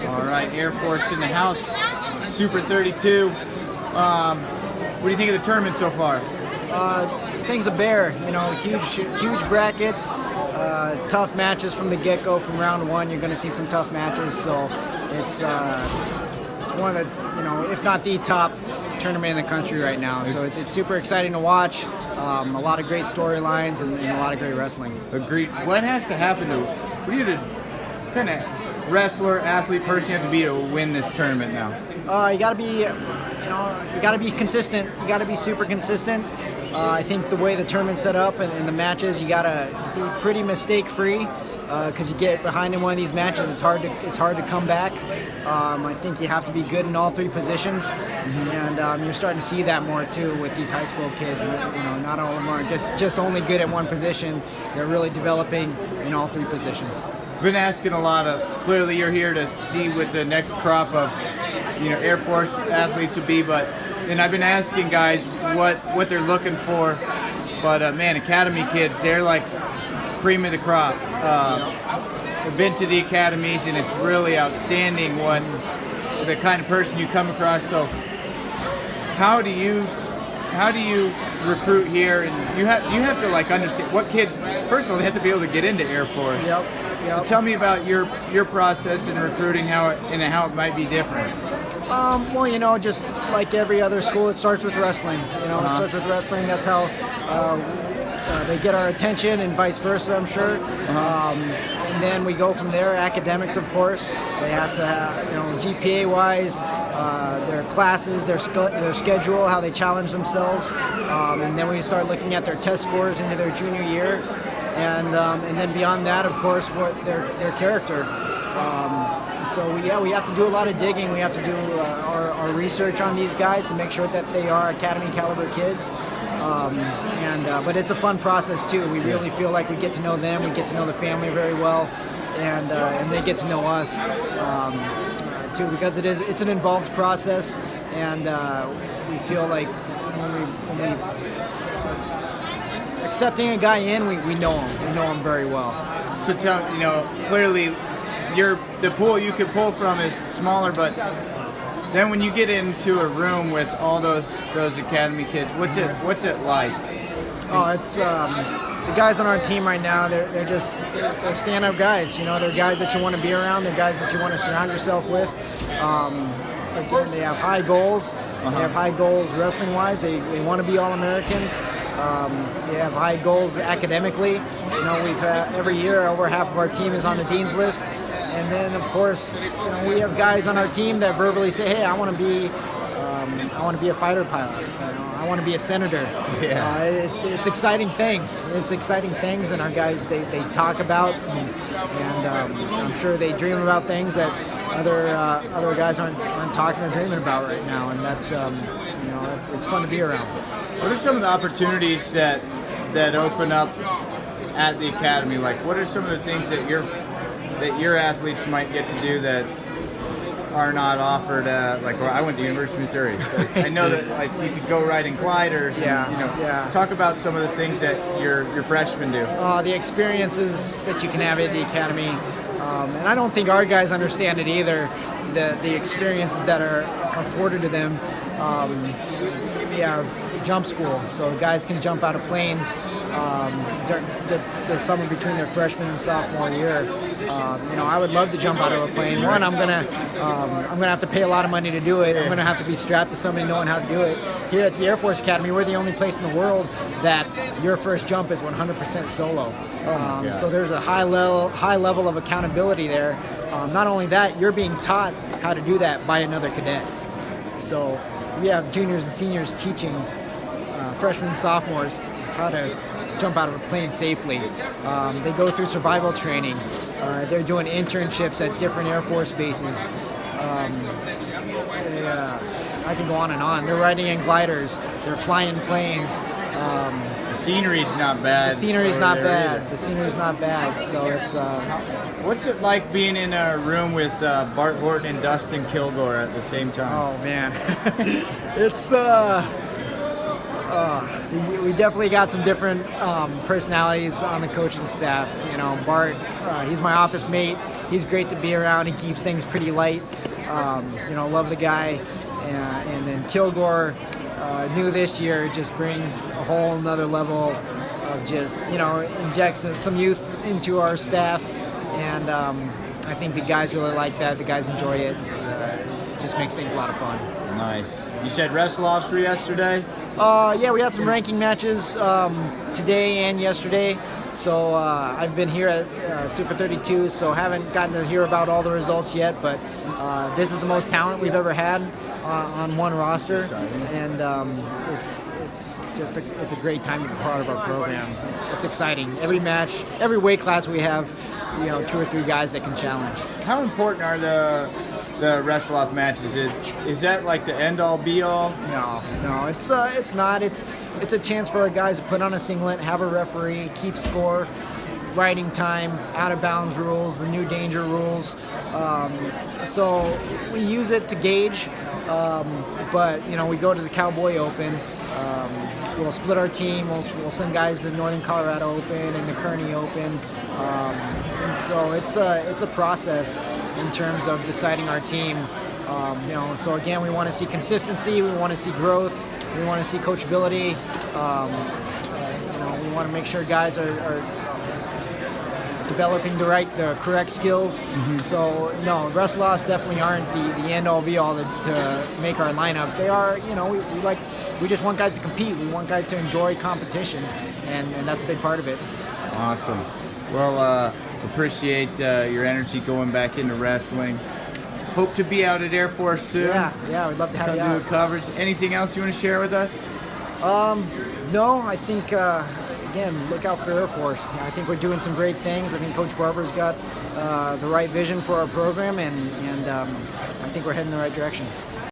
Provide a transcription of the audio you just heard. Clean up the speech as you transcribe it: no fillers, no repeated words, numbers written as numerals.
All right, Air Force in the house, Super 32. What do you think of the tournament so far? This thing's a bear, huge brackets, tough matches from the get-go. From round one, you're going to see some tough matches. So it's one of the, if not the top tournament in the country right now. So it's super exciting to watch. A lot of great storylines and a lot of great wrestling. Agreed. What has to happen for you to kind of wrestler, athlete, person you have to be to win this tournament now? You got to be, you got to be consistent. You got to be super consistent. I think the way the tournament's set up and the matches, you got to be pretty mistake-free. Because you get behind in one of these matches, it's hard to come back. I think you have to be good in all three positions, and you're starting to see that more too with these high school kids. Not all of them are just only good at one position. They're really developing in all three positions. Been asking a lot of. Clearly, you're here to see what the next crop of Air Force athletes would be, and I've been asking guys what they're looking for. But man, Academy kids, they're like cream of the crop. I've been to the academies, and it's really outstanding what the kind of person you come across. So, how do you recruit here? And you have to like understand what kids. First of all, they have to be able to get into Air Force. Yep. So tell me about your process in recruiting, how it might be different. Well, just like every other school, it starts with wrestling. It starts with wrestling. That's how they get our attention, and vice versa, I'm sure. And then we go from there. Academics, of course, they have to have, GPA-wise, their classes, their schedule, how they challenge themselves, and then we start looking at their test scores into their junior year, and then beyond that, of course, what their character. So we have to do a lot of digging. We have to do our research on these guys to make sure that they are Academy caliber kids. But it's a fun process too. We really feel like we get to know them. We get to know the family very well, and they get to know us too, because it's an involved process, and we feel like when we accepting a guy in, we know him. We know him very well. So clearly, the pool you could pull from is smaller, but then when you get into a room with all those Academy kids, what's it like? Oh, it's the guys on our team right now. They're stand-up guys. They're guys that you want to be around. They're guys that you want to surround yourself with. Again, they have high goals. They have high goals wrestling-wise. They want to be All-Americans. They have high goals academically. We've every year over half of our team is on the dean's list. And then, of course, we have guys on our team that verbally say, "Hey, I want to be a fighter pilot. I want to be a senator." Yeah. It's exciting things. It's exciting things, and our guys they talk about, and I'm sure they dream about things that other guys aren't talking or dreaming about right now, and that's it's fun to be around. What are some of the opportunities that open up at the academy? Like, what are some of the things that your athletes might get to do that are not offered? I went to University of Missouri. I know that you could go riding gliders. Talk about some of the things that your freshmen do. The experiences that you can have at the academy, and I don't think our guys understand it either. The experiences that are afforded to them. We have jump school, so guys can jump out of planes during the summer between their freshman and sophomore year. I would love to jump out of a plane. One, I'm gonna have to pay a lot of money to do it. I'm gonna have to be strapped to somebody knowing how to do it. Here at the Air Force Academy, we're the only place in the world that your first jump is 100% solo. So there's a high level of accountability there. Not only that, you're being taught how to do that by another cadet. So we have juniors and seniors teaching freshmen and sophomores how to jump out of a plane safely. They go through survival training. They're doing internships at different Air Force bases. I can go on and on. They're riding in gliders. They're flying planes. The scenery's not bad. The scenery's not bad. So it's. What's it like being in a room with Bart Horton and Dustin Kilgore at the same time? Oh man, it's. We definitely got some different personalities on the coaching staff. Bart, he's my office mate. he's great to be around. He keeps things pretty light. Love the guy. And then Kilgore, new this year, just brings a whole another level of just, injects some youth into our staff. And I think the guys really like that. The guys enjoy it. It just makes things a lot of fun. Nice. You said wrestle-offs for yesterday? Yeah, we had some ranking matches today and yesterday. So I've been here at Super 32, so haven't gotten to hear about all the results yet. But this is the most talent we've ever had on one roster, and it's a great time to be part of our program. It's exciting. Every match, every weight class we have, 2 or 3 guys that can challenge. How important are the wrestle-off matches? Is that like the end-all, be-all? No, it's not. It's a chance for our guys to put on a singlet, have a referee, keep score, riding time, out-of-bounds rules, the new danger rules. So we use it to gauge, but we go to the Cowboy Open. We'll split our team. We'll send guys to the Northern Colorado Open and the Kearney Open, and so it's a process in terms of deciding our team. So again, we want to see consistency. We want to see growth. We want to see coachability. We want to make sure guys are developing the correct skills. Mm-hmm. So no, wrestle-offs definitely aren't the end-all be-all to make our lineup. They are, we just want guys to compete. We want guys to enjoy competition, and that's a big part of it. Awesome. Well, appreciate your energy going back into wrestling. Hope to be out at Air Force soon. Yeah, we'd love to have you out. Do a coverage. Anything else you want to share with us? No, I think, again, look out for Air Force. I think we're doing some great things. I think Coach Barber's got the right vision for our program, and I think we're heading in the right direction.